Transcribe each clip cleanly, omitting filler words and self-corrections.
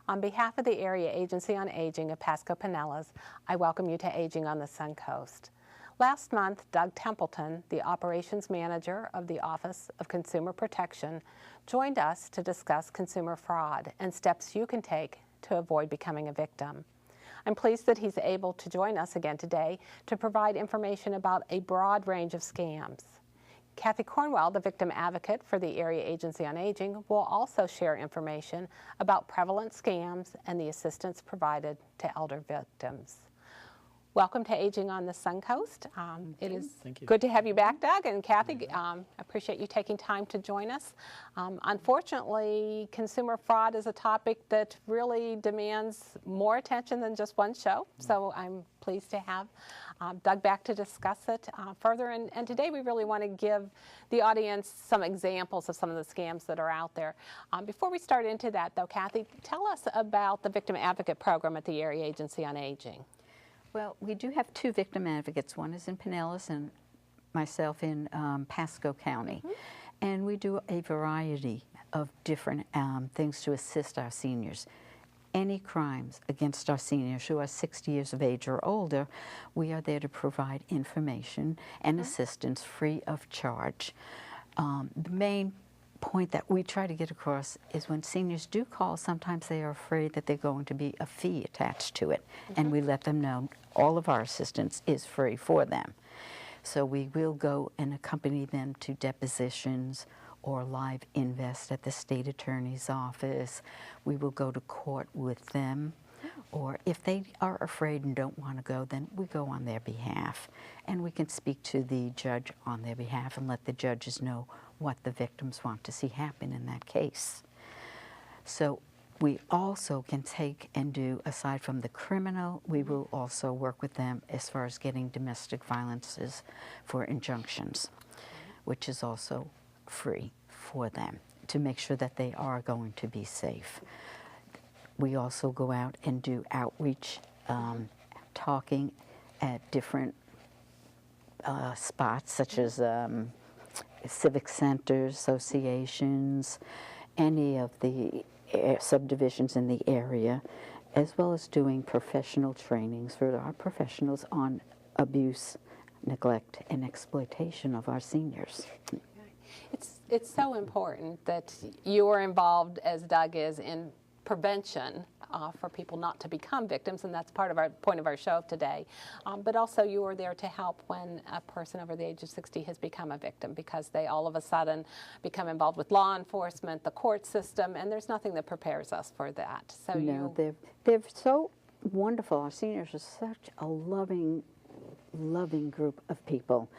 On behalf of the Area Agency on Aging of Pasco Pinellas, I welcome you to Aging on the Suncoast. Last month, Doug Templeton, the Operations Manager of the Office of Consumer Protection, joined us to discuss consumer fraud and steps you can take to avoid becoming a victim. I'm pleased that he's able to join us again today to provide information about a broad range of scams. Kathy Cornwell, the victim advocate for the Area Agency on Aging, will also share information about prevalent scams and the assistance provided to elder victims. Welcome to Aging on the Suncoast. It is good to have you back, Doug, and Kathy. I appreciate you taking time to join us. Unfortunately, consumer fraud is a topic that really demands more attention than just one show, so I'm pleased to have Doug back to discuss it further. And today we really want to give the audience some examples of some of the scams that are out there. Before we start into that, though, Kathy, tell us about the Victim Advocate Program at the Area Agency on Aging. Well, we do have two victim advocates. One is in Pinellas and myself in Pasco County. And we do a variety of different things to assist our seniors. Any crimes against our seniors who are 60 years of age or older, we are there to provide information and assistance free of charge. The main point that we try to get across is when seniors do call, sometimes they are afraid that there's going to be a fee attached to it, and we let them know all of our assistance is free for them. So we will go and accompany them to depositions or live invest at the state attorney's office. We will go to court with them, or if they are afraid and don't want to go, then we go on their behalf, and we can speak to the judge on their behalf and let the judges know what the victims want to see happen in that case. So we also can take and do, aside from the criminal, we will also work with them as far as getting domestic violences for injunctions, which is also free for them to make sure that they are going to be safe. We also go out and do outreach, talking at different spots such as civic centers, associations, any of the subdivisions in the area, as well as doing professional trainings for our professionals on abuse, neglect, and exploitation of our seniors. It's so important that you are involved, as Doug is, in prevention for people not to become victims, and that's part of our point of our show today. But also you are there to help when a person over the age of 60 has become a victim, because they all of a sudden become involved with law enforcement, the court system, and there's nothing that prepares us for that. So no, they're so wonderful. Our seniors are such a loving group of people,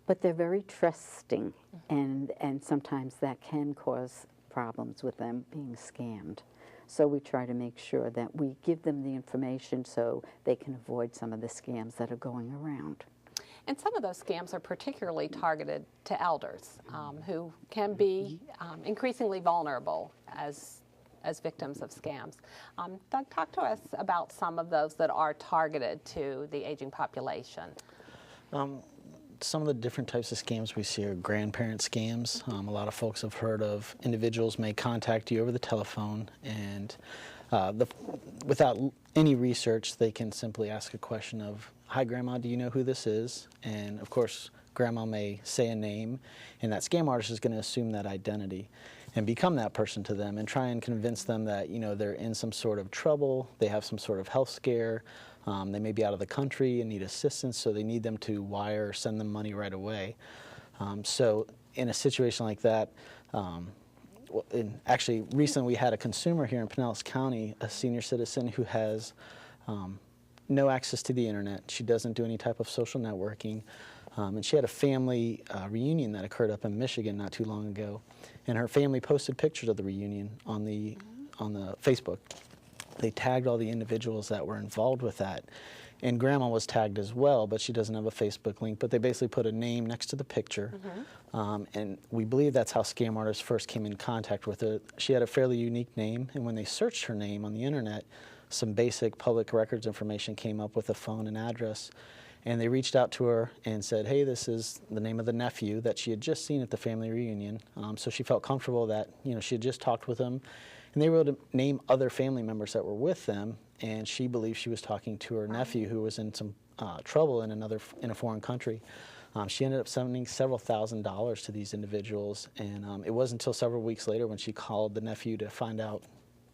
but they're very trusting, and sometimes that can cause problems with them being scammed. So we try to make sure that we give them the information so they can avoid some of the scams that are going around. And some of those scams are particularly targeted to elders who can be increasingly vulnerable as victims of scams. Doug, talk to us about some of those that are targeted to the aging population. Some of the different types of scams we see are grandparent scams. A lot of folks have heard of individuals may contact you over the telephone, and without any research, they can simply ask a question of, "Hi, Grandma, do you know who this is?" And of course, Grandma may say a name, and that scam artist is going to assume that identity and become that person to them and try and convince them that, you know, they're in some sort of trouble, they have some sort of health scare, they may be out of the country and need assistance, so they need them to wire or send them money right away. So in a situation like that, actually recently we had a consumer here in Pinellas County, a senior citizen who has no access to the internet. She doesn't do any type of social networking. And she had a family reunion that occurred up in Michigan not too long ago, and her family posted pictures of the reunion on the Facebook. They tagged all the individuals that were involved with that, and Grandma was tagged as well, but she doesn't have a Facebook link. But they basically put a name next to the picture, and we believe that's how scam artists first came in contact with her. She had a fairly unique name, and when they searched her name on the internet, some basic public records information came up with a phone and address. And they reached out to her and said, hey, this is the name of the nephew that she had just seen at the family reunion. So she felt comfortable that, she had just talked with him. And they were able to name other family members that were with them. And she believed she was talking to her nephew who was in some trouble in a foreign country. She ended up sending several $1,000s to these individuals. And it wasn't until several weeks later when she called the nephew to find out,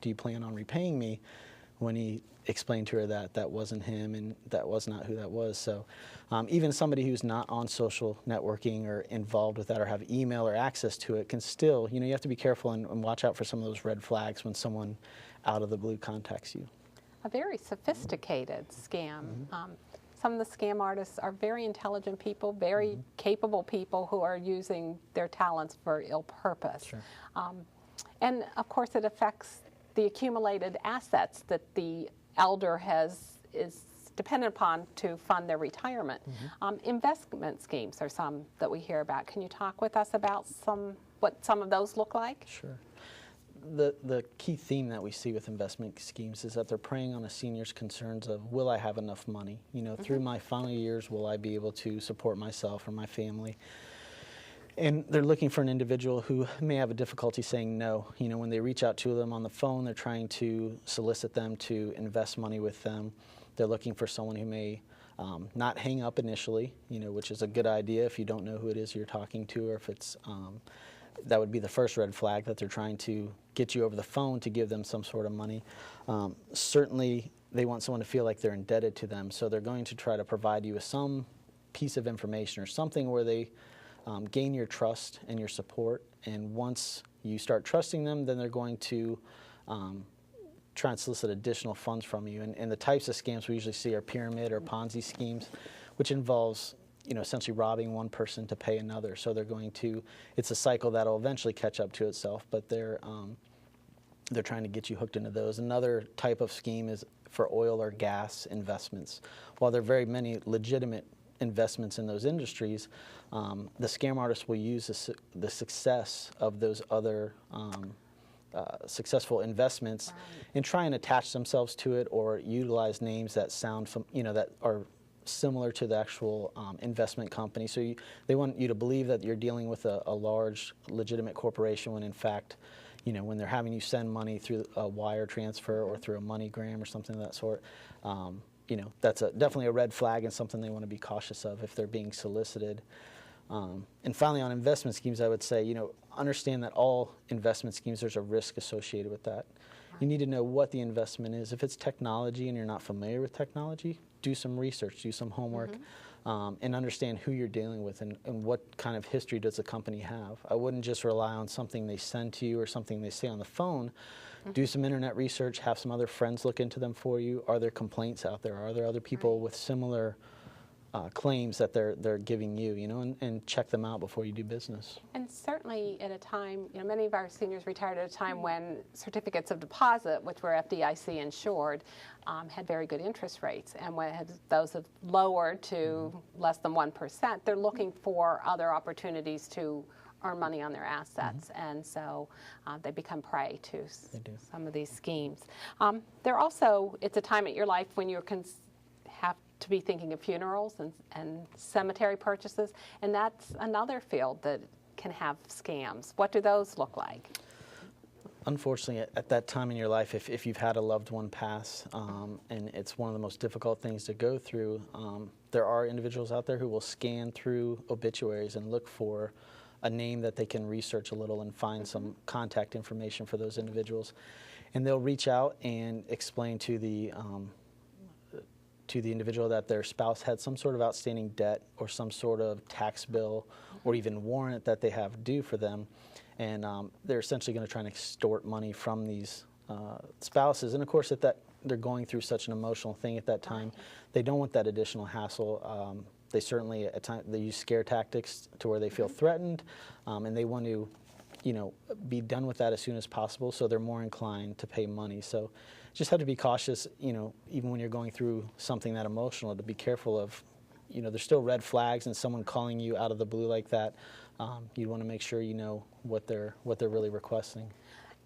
do you plan on repaying me? When he explained to her that that wasn't him and that was not who that was. So even somebody who's not on social networking or involved with that or have email or access to it can still, you have to be careful and watch out for some of those red flags when someone out of the blue contacts you. A very sophisticated scam. Some of the scam artists are very intelligent people, very capable people who are using their talents for ill purpose. Sure. And of course it affects the accumulated assets that the elder is dependent upon to fund their retirement. Investment schemes are some that we hear about. Can you talk with us about what some of those look like? Sure. The key theme that we see with investment schemes is that they're preying on a senior's concerns of, will I have enough money? Through my final years, will I be able to support myself or my family? And they're looking for an individual who may have a difficulty saying no. When they reach out to them on the phone, they're trying to solicit them to invest money with them. They're looking for someone who may not hang up initially, which is a good idea if you don't know who it is you're talking to, or if it's, that would be the first red flag, that they're trying to get you over the phone to give them some sort of money. Certainly, they want someone to feel like they're indebted to them, so they're going to try to provide you with some piece of information or something where they gain your trust and your support, and once you start trusting them, then they're going to try and solicit additional funds from you. And the types of scams we usually see are pyramid or Ponzi schemes, which involves essentially robbing one person to pay another. So they're going to, it's a cycle that'll eventually catch up to itself, but they're trying to get you hooked into those. Another type of scheme is for oil or gas investments. While there are very many legitimate investments in those industries, the scam artists will use the success of those other successful investments and try and attach themselves to it or utilize names that sound, that are similar to the actual investment company. So they want you to believe that you're dealing with a large, legitimate corporation when in fact, when they're having you send money through a wire transfer or through a MoneyGram or something of that sort, that's definitely a red flag and something they want to be cautious of if they're being solicited. And finally, on investment schemes, I would say, understand that all investment schemes, there's a risk associated with that. You need to know what the investment is. If it's technology and you're not familiar with technology, do some research, do some homework, and understand who you're dealing with and what kind of history does the company have. I wouldn't just rely on something they send to you or something they say on the phone. Do some internet research, have some other friends look into them for you. Are there complaints out there? Are there other people with similar claims that they're giving you, and check them out before you do business. And certainly at a time, many of our seniors retired at a time when certificates of deposit, which were FDIC insured, had very good interest rates. And when those have lowered to less than 1%, they're looking for other opportunities to earn money on their assets, and so they become prey to some of these schemes. They're also, it's a time at your life when you have to be thinking of funerals and cemetery purchases, and that's another field that can have scams. What do those look like? Unfortunately, at that time in your life, if you've had a loved one pass, and it's one of the most difficult things to go through, there are individuals out there who will scan through obituaries and look for a name that they can research a little and find some contact information for those individuals. And they'll reach out and explain to the individual that their spouse had some sort of outstanding debt or some sort of tax bill or even warrant that they have due for them. And they're essentially going to try and extort money from these spouses. And of course, they're going through such an emotional thing at that time, they don't want that additional hassle. They certainly, at times, they use scare tactics to where they feel threatened, and they want to, be done with that as soon as possible, so they're more inclined to pay money. So just have to be cautious, even when you're going through something that emotional, to be careful of, there's still red flags, and someone calling you out of the blue like that, you want to make sure you know what they're really requesting.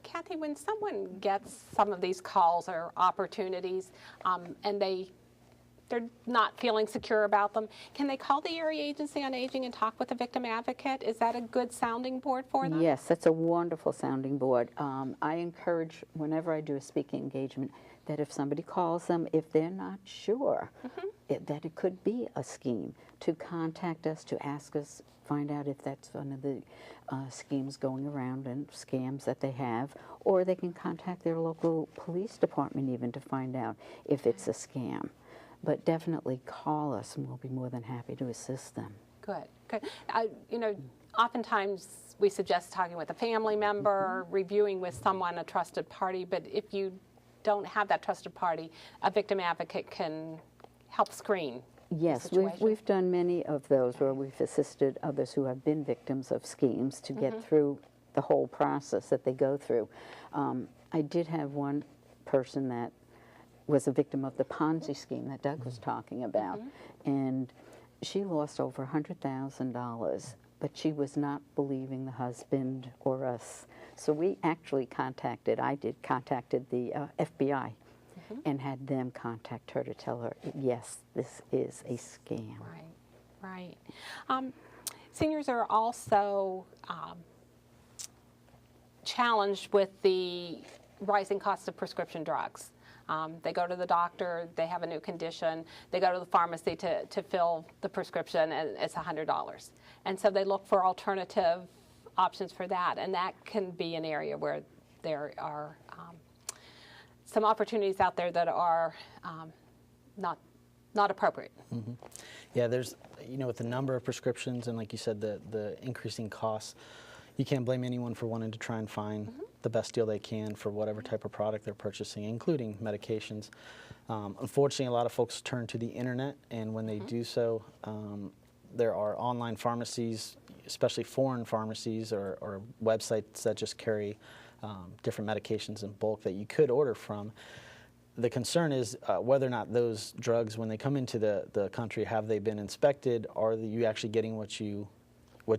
Kathy, when someone gets some of these calls or opportunities, and they they're not feeling secure about them, can they call the Area Agency on Aging and talk with a victim advocate? Is that a good sounding board for them? Yes, that's a wonderful sounding board. I encourage, whenever I do a speaking engagement, that if somebody calls them, if they're not sure that it could be a scheme, to contact us, to ask us, find out if that's one of the schemes going around and scams that they have, or they can contact their local police department even to find out if it's a scam. But definitely call us, and we'll be more than happy to assist them. Good, good. You know, oftentimes we suggest talking with a family member, reviewing with someone, a trusted party, but if you don't have that trusted party, a victim advocate can help screen. Yes, we've done many of those where we've assisted others who have been victims of schemes to get through the whole process that they go through. I did have one person that was a victim of the Ponzi scheme that Doug was talking about, and she lost over $100,000, but she was not believing the husband or us. So we actually contacted the FBI and had them contact her to tell her, yes, this is a scam. Right, right. Seniors are also challenged with the rising cost of prescription drugs. They go to the doctor, they have a new condition, they go to the pharmacy to fill the prescription, and it's $100. And so they look for alternative options for that, and that can be an area where there are some opportunities out there that are not appropriate. Yeah, there's, you know, with the number of prescriptions and, like you said, the increasing costs, you can't blame anyone for wanting to try and find the best deal they can for whatever type of product they're purchasing, including medications. Unfortunately, a lot of folks turn to the internet, and when they do so, there are online pharmacies, especially foreign pharmacies or websites that just carry different medications in bulk that you could order from. The concern is whether or not those drugs, when they come into the country, have they been inspected? Are you actually getting what you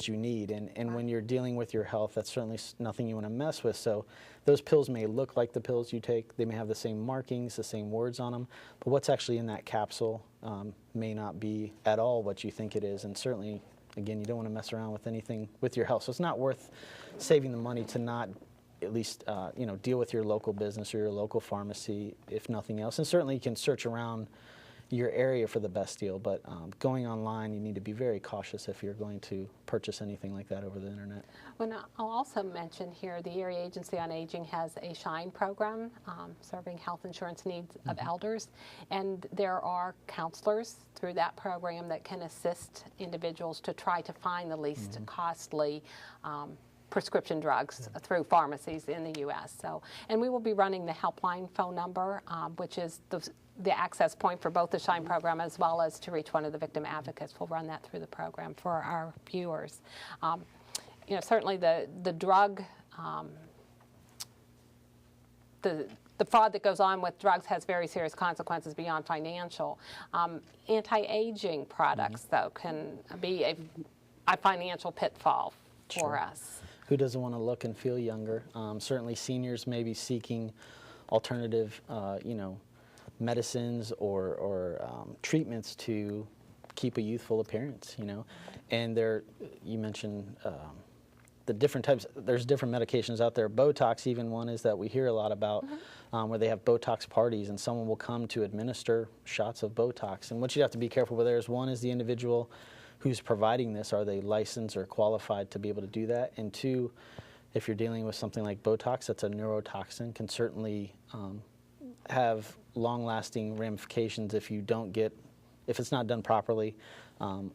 need? And when you're dealing with your health, that's certainly nothing you want to mess with. So those pills may look like the pills you take. They may have the same markings, the same words on them, but what's actually in that capsule may not be at all what you think it is. And certainly, again, you don't want to mess around with anything with your health. So it's not worth saving the money to not at least you know, deal with your local business or your local pharmacy, if nothing else. And certainly you can search around your area for the best deal, but going online, you need to be very cautious if you're going to purchase anything like that over the internet. Well, I'll also mention here the Area Agency on Aging has a SHINE program serving health insurance needs of elders, and there are counselors through that program that can assist individuals to try to find the least costly prescription drugs through pharmacies in the U.S. So, and we will be running the helpline phone number, which is the access point for both the SHINE program as well as to reach one of the victim advocates. We'll run that through the program for our viewers. You know, certainly the drug, the fraud that goes on with drugs has very serious consequences beyond financial. Anti-aging products, though, can be a financial pitfall for us. Who doesn't want to look and feel younger? Certainly seniors may be seeking alternative, you know, medicines or treatments to keep a youthful appearance, you know. And you mentioned the different types, there's different medications out there. Botox, even one is that we hear a lot about, where they have Botox parties and someone will come to administer shots of Botox. And what you have to be careful with there is, one is the individual who's providing this, are they licensed or qualified to be able to do that? And two, if you're dealing with something like Botox, that's a neurotoxin, can certainly have long-lasting ramifications if it's not done properly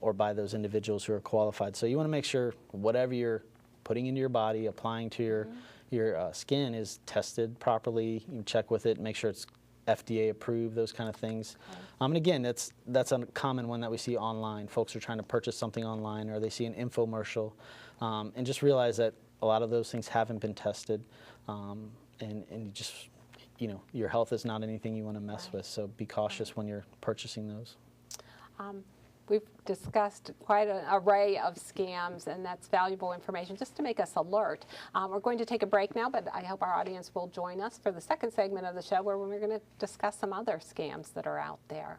or by those individuals who are qualified. So you want to make sure whatever you're putting into your body, applying to your skin, is tested properly. You check with it, make sure it's FDA approved, those kind of things. And again, that's a common one that we see online. Folks are trying to purchase something online, or they see an infomercial, and just realize that a lot of those things haven't been tested, and you just, you know, your health is not anything you want to mess with, so be cautious when you're purchasing those. We've discussed quite an array of scams, and that's valuable information just to make us alert. We're going to take a break now, but I hope our audience will join us for the second segment of the show, where we're going to discuss some other scams that are out there.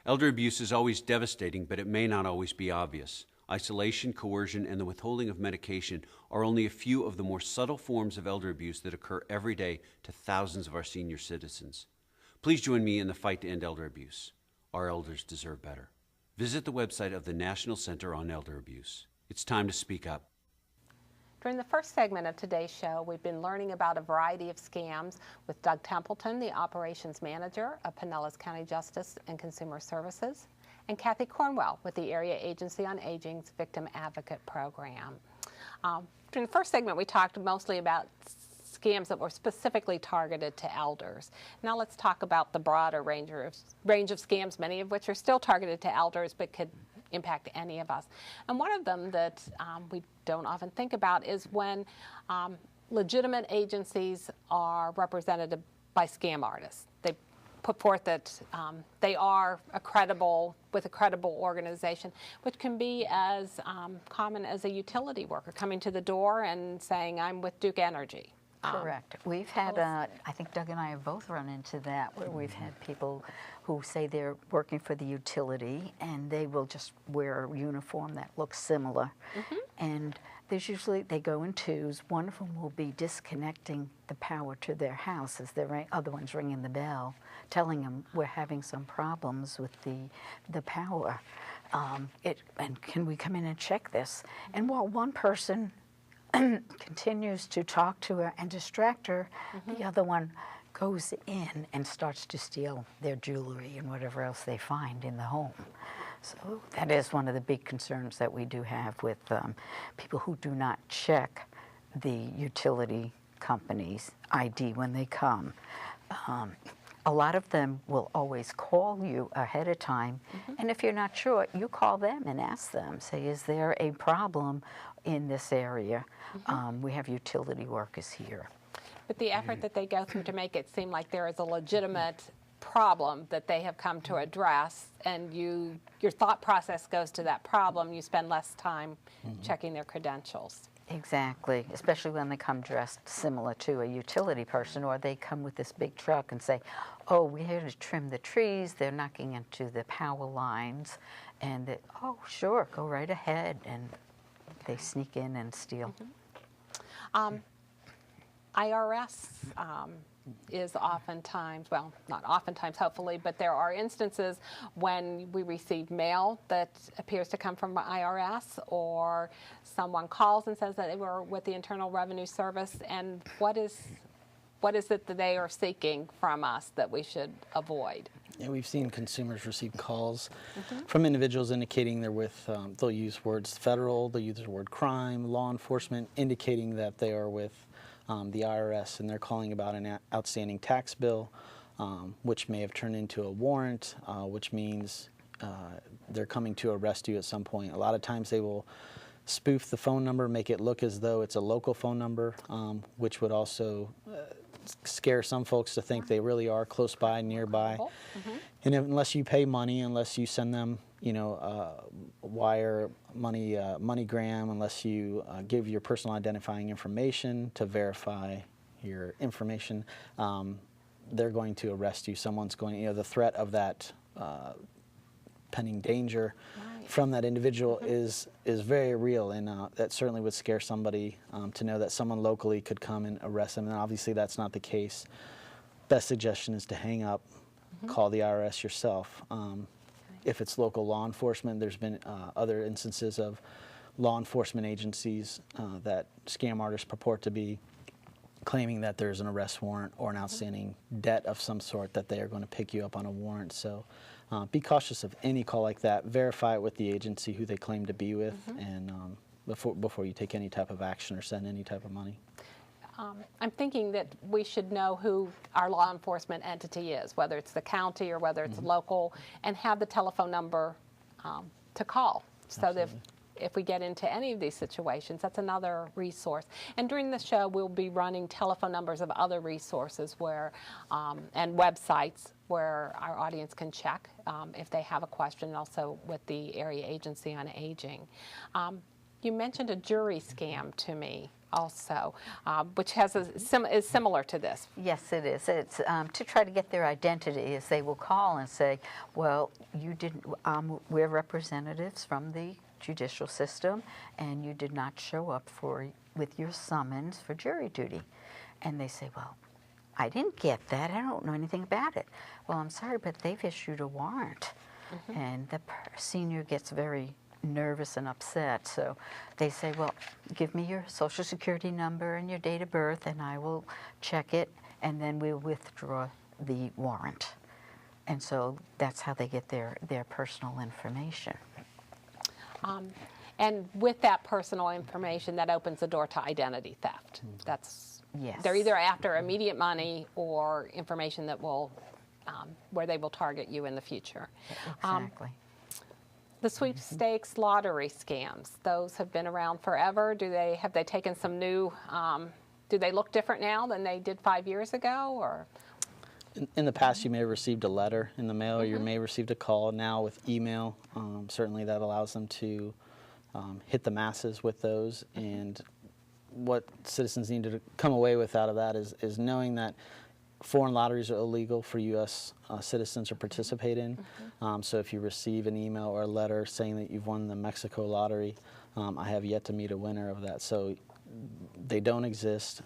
Elder abuse is always devastating, but it may not always be obvious. Isolation, coercion, and the withholding of medication are only a few of the more subtle forms of elder abuse that occur every day to thousands of our senior citizens. Please join me in the fight to end elder abuse. Our elders deserve better. Visit the website of the National Center on Elder Abuse. It's time to speak up. During the first segment of today's show, we've been learning about a variety of scams with Doug Templeton, the Operations Manager of Pinellas County Justice and Consumer Services, and Kathy Cornwell with the Area Agency on Aging's Victim Advocate Program. During the first segment, we talked mostly about scams that were specifically targeted to elders. Now let's talk about the broader range of scams, many of which are still targeted to elders but could impact any of us. And one of them that we don't often think about is when legitimate agencies are represented by scam artists. They put forth that they are a credible organization, which can be as common as a utility worker coming to the door and saying, I'm with Duke Energy. Correct. We've had, I think Doug and I have both run into that, where we've had people who say they're working for the utility and they will just wear a uniform that looks similar. And there's usually, they go in twos. One of them will be disconnecting the power to their house as the other one's ringing the bell, telling them we're having some problems with the power. And can we come in and check this? And while one person continues to talk to her and distract her, the other one goes in and starts to steal their jewelry and whatever else they find in the home. So that is one of the big concerns that we do have with people who do not check the utility company's ID when they come. A lot of them will always call you ahead of time, and if you're not sure, you call them and ask them, say, is there a problem in this area? We have utility workers here. But the effort that they go through to make it seem like there is a legitimate problem that they have come to address, and your thought process goes to that problem, you spend less time checking their credentials. Exactly, especially when they come dressed similar to a utility person, or they come with this big truck and say, oh, we're here to trim the trees, they're knocking into the power lines, and they, oh, sure, go right ahead, and they sneak in and steal. IRS is oftentimes, well, not oftentimes, hopefully, but there are instances when we receive mail that appears to come from IRS, or someone calls and says that they were with the Internal Revenue Service, and what is it that they are seeking from us that we should avoid? Yeah, we've seen consumers receive calls from individuals indicating they're with, they'll use words federal, they'll use the word crime, law enforcement, indicating that they are with the IRS, and they're calling about an outstanding tax bill, which may have turned into a warrant, which means they're coming to arrest you at some point. A lot of times they will spoof the phone number, make it look as though it's a local phone number, which would also scare some folks to think they really are close by, nearby. And unless you pay money, unless you send them, you know, wire money, MoneyGram, unless you give your personal identifying information to verify your information, they're going to arrest you. Someone's going, you know, the threat of that pending danger from that individual is very real, and that certainly would scare somebody to know that someone locally could come and arrest them. And obviously that's not the case. Best suggestion is to hang up, call the IRS yourself. If it's local law enforcement, there's been other instances of law enforcement agencies that scam artists purport to be claiming that there's an arrest warrant or an outstanding debt of some sort, that they are going to pick you up on a warrant. So be cautious of any call like that. Verify it with the agency who they claim to be with, and before you take any type of action or send any type of money. I'm thinking that we should know who our law enforcement entity is, whether it's the county or whether it's local, and have the telephone number to call, so that if we get into any of these situations, that's another resource. And during the show, we'll be running telephone numbers of other resources where, and websites where our audience can check if they have a question, and also with the Area Agency on Aging. You mentioned a jury scam to me. also, which has is similar to this. Yes, it is. It's to try to get their identity, is they will call and say, well, you didn't, we're representatives from the judicial system, and you did not show up with your summons for jury duty. And they say, well, I didn't get that. I don't know anything about it. Well, I'm sorry, but they've issued a warrant. And the senior gets very nervous and upset. So they say, well, give me your social security number and your date of birth, and I will check it, and then we'll withdraw the warrant. And so that's how they get their personal information. And with that personal information, that opens the door to identity theft. That's, yes. They're either after immediate money or information that will, where they will target you in the future. Exactly. The sweepstakes lottery scams, those have been around forever. Have they taken some new, do they look different now than they did 5 years ago, or? In the past, you may have received a letter in the mail, or you may have received a call. Now with email, certainly that allows them to hit the masses with those. And what citizens need to come away with out of that is knowing that foreign lotteries are illegal for U.S. Citizens to participate in. So if you receive an email or a letter saying that you've won the Mexico lottery, I have yet to meet a winner of that. So they don't exist.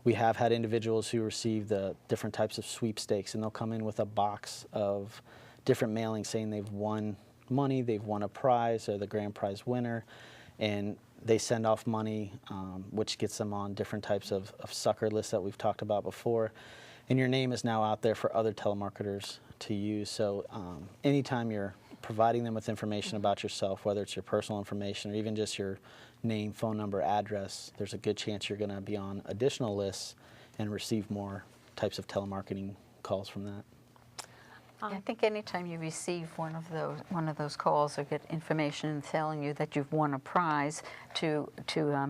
We have had individuals who receive the different types of sweepstakes, and they'll come in with a box of different mailings saying they've won money, they've won a prize, or the grand prize winner, and they send off money, which gets them on different types of sucker lists that we've talked about before. And your name is now out there for other telemarketers to use. So anytime you're providing them with information about yourself, whether it's your personal information or even just your name, phone number, address, there's a good chance you're going to be on additional lists and receive more types of telemarketing calls from that. I think anytime you receive one of those calls or get information telling you that you've won a prize, to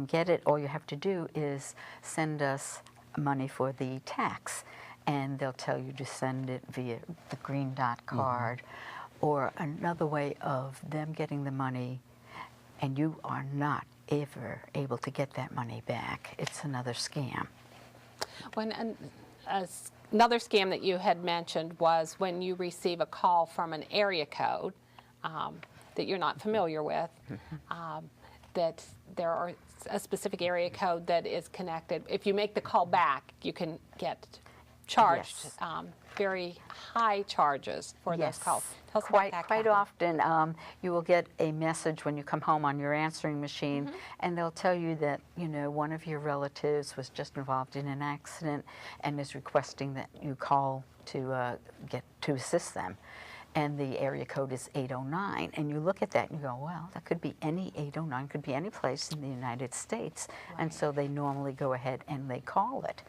get it, all you have to do is send us money for the tax, and they'll tell you to send it via the green dot card, or another way of them getting the money, and you are not ever able to get that money back. It's another scam. Another scam that you had mentioned was when you receive a call from an area code that you're not familiar with, that there are a specific area code that is connected. If you make the call back, you can get charged very high charges for those calls. Tell us about that, Quite Kathy. often you will get a message when you come home on your answering machine, and they'll tell you that, you know, one of your relatives was just involved in an accident and is requesting that you call to assist them. And the area code is 809, and you look at that and you go, well, that could be any 809, could be any place in the United States. Right. And so they normally go ahead and they call it.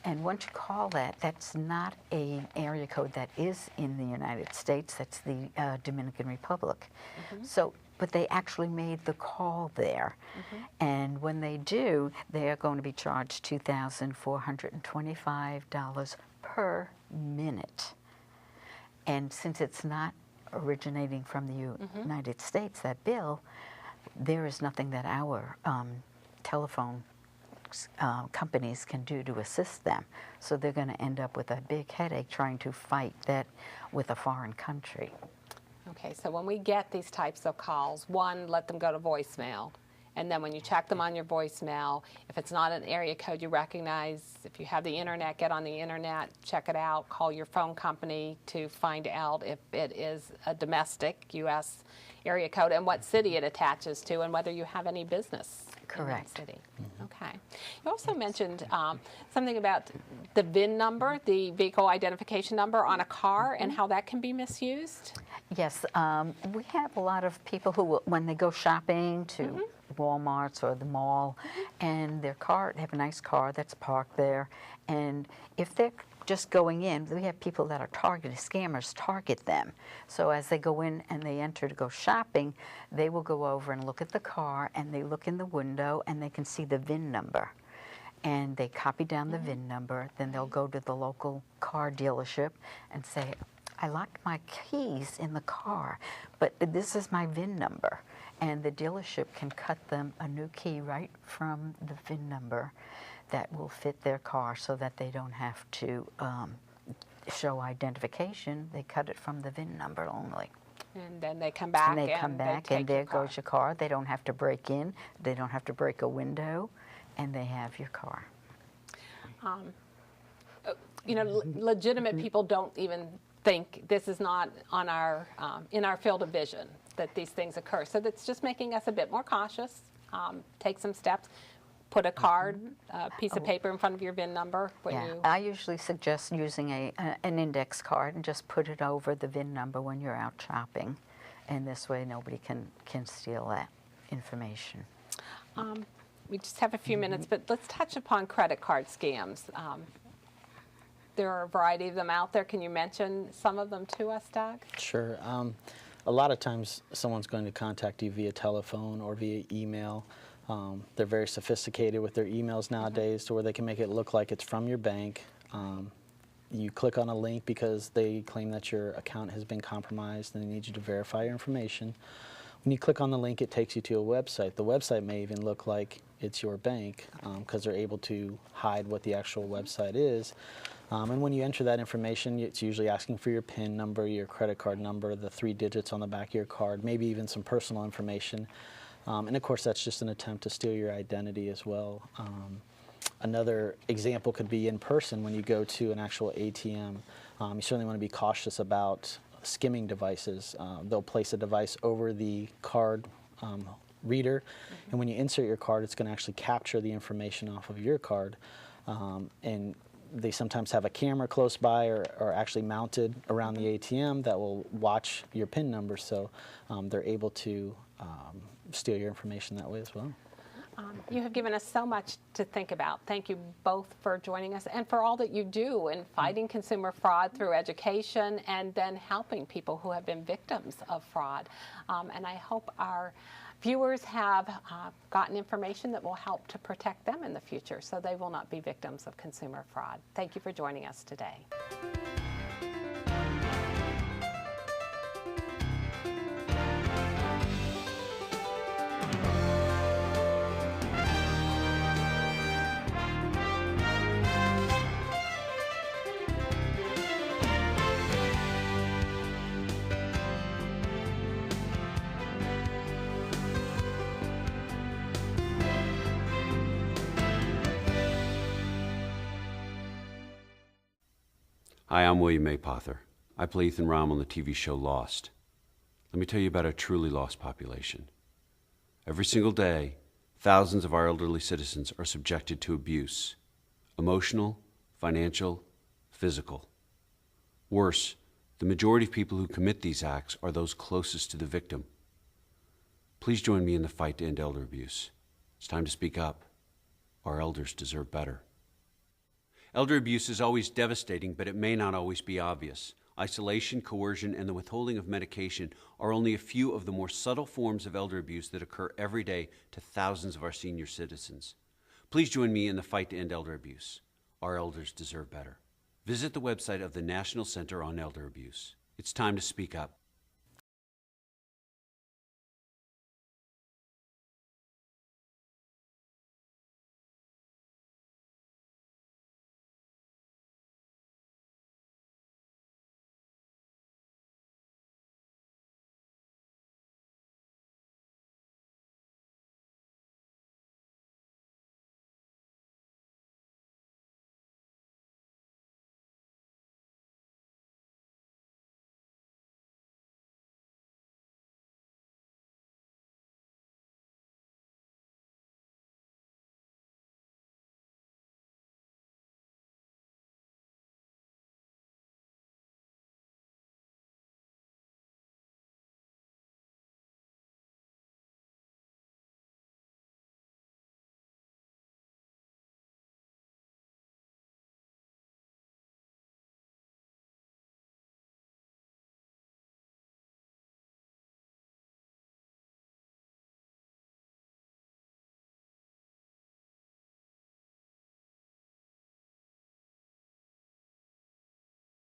And once you call that, that's not an area code that is in the United States, that's the Dominican Republic. So, but they actually made the call there. And when they do, they are going to be charged $2,425 per minute. And since it's not originating from the United States, that bill, there is nothing that our telephone companies can do to assist them. So they're going to end up with a big headache trying to fight that with a foreign country. Okay, so when we get these types of calls, one, let them go to voicemail. And then when you check them on your voicemail, if it's not an area code you recognize, if you have the internet, get on the internet, check it out, call your phone company to find out if it is a domestic U.S. area code and what city it attaches to and whether you have any business in that city. Okay. You also mentioned something about the VIN number, the vehicle identification number on a car, and how that can be misused. Yes, we have a lot of people who, when they go shopping to Walmart's or the mall, and their car, they have a nice car that's parked there, and if they're just going in, we have people that are targeted, scammers target them. So as they go in and they enter to go shopping, they will go over and look at the car, and they look in the window and they can see the VIN number. And they copy down the VIN number, then they'll go to the local car dealership and say, I locked my keys in the car, but this is my VIN number. and the dealership can cut them a new key right from the VIN number that will fit their car so that they don't have to show identification. They cut it from the VIN number only. And then they come back And they come back, and there goes your car. They don't have to break in. They don't have to break a window, and they have your car. You know, legitimate people don't even think this is not on our in our field of vision that these things occur. So that's just making us a bit more cautious. Take some steps. Put a card, a piece of paper in front of your VIN number when you. I usually suggest using an index card and just put it over the VIN number when you're out shopping, and this way nobody can steal that information. We just have a few minutes, but let's touch upon credit card scams. There are a variety of them out there. Can you mention some of them to us, Doug? Sure. A lot of times someone's going to contact you via telephone or via email. They're very sophisticated with their emails nowadays to where they can make it look like it's from your bank. You click on a link because they claim that your account has been compromised and they need you to verify your information. When you click on the link, it takes you to a website. The website may even look like it's your bank because they're able to hide what the actual website is. And when you enter that information, it's usually asking for your PIN number, your credit card number, the 3 digits on the back of your card, maybe even some personal information. And of course, that's just an attempt to steal your identity as well. Another example could be in person when you go to an actual ATM. You certainly want to be cautious about skimming devices. They'll place a device over the card reader, and when you insert your card, it's going to actually capture the information off of your card. And they sometimes have a camera close by or actually mounted around the ATM that will watch your PIN number, so they're able to steal your information that way as well. You have given us so much to think about. Thank you both for joining us and for all that you do in fighting consumer fraud through education and then helping people who have been victims of fraud. And I hope our viewers have gotten information that will help to protect them in the future so they will not be victims of consumer fraud. Thank you for joining us today. Hi, I'm William Maypother. I play Ethan Rahm on the TV show Lost. Let me tell you about a truly lost population. Every single day, thousands of our elderly citizens are subjected to abuse, emotional, financial, physical. Worse, the majority of people who commit these acts are those closest to the victim. Please join me in the fight to end elder abuse. It's time to speak up. Our elders deserve better. Elder abuse is always devastating, but it may not always be obvious. Isolation, coercion, and the withholding of medication are only a few of the more subtle forms of elder abuse that occur every day to thousands of our senior citizens. Please join me in the fight to end elder abuse. Our elders deserve better. Visit the website of the National Center on Elder Abuse. It's time to speak up.